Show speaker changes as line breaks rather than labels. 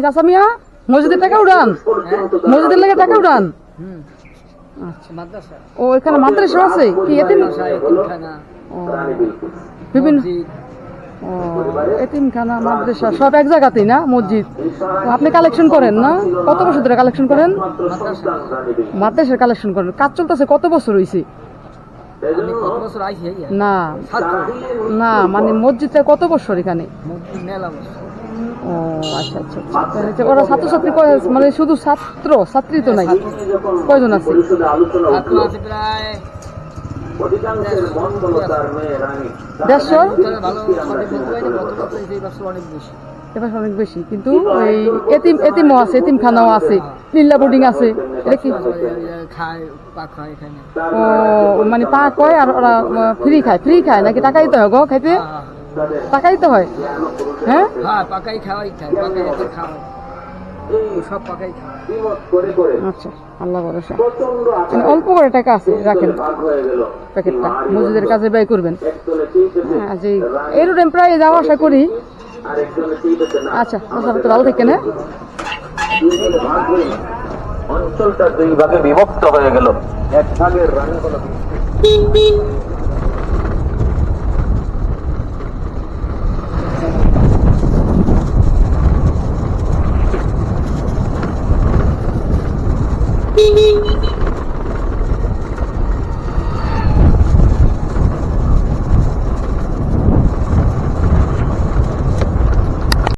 চাচা মিয়া মসজিদের টাকা উড়ান, মসজিদের লেগে টাকা উড়ান। আচ্ছা, ও এখানে মাদ্রাসা আছে কি? ও বিভিন্ন এতিমখানা মাদ্রাসা সব এক জায়গাতেই না? মসজিদ আপনি কালেকশন করেন না? কত বছর ধরে কালেকশন করেন? মাদ্রাসার কালেকশন করেন। কাজ চলতেছে কত বছর হয়েছে? না না, মানে মসজিদটা কত বছর এখানে? ও আচ্ছা আচ্ছা আচ্ছা। ওরা ছাত্রছাত্রী মানে শুধু ছাত্র ছাত্রী তো নাই, কয়জন আছে? দেড়শো? এবার অনেক বেশি, কিন্তু এই এতিমও আছে, এতিমখানাও আছে, নীলা বোর্ডিং আছে। এটা কি? ও মানে পা কয় আর ওরা ফ্রি খায়? ফ্রি খায় নাকি টাকা দিতে হয় গো খাইতে? টাকা দিতে হয়? হ্যাঁ, আচ্ছা, আল্লাহ ভরসা। মানে অল্প করে টাকা আছে, রাখেন প্যাকেটটা, মসজিদের কাজে ব্যয় করবেন। হ্যাঁ, যে এই রুটে প্রায় যাওয়া আসা করি। আচ্ছা, ভালো থাকেন। হ্যাঁ,
অঞ্চলটা দুই ভাগে বিভক্ত হয়ে গেল। এক ভাগের রান্না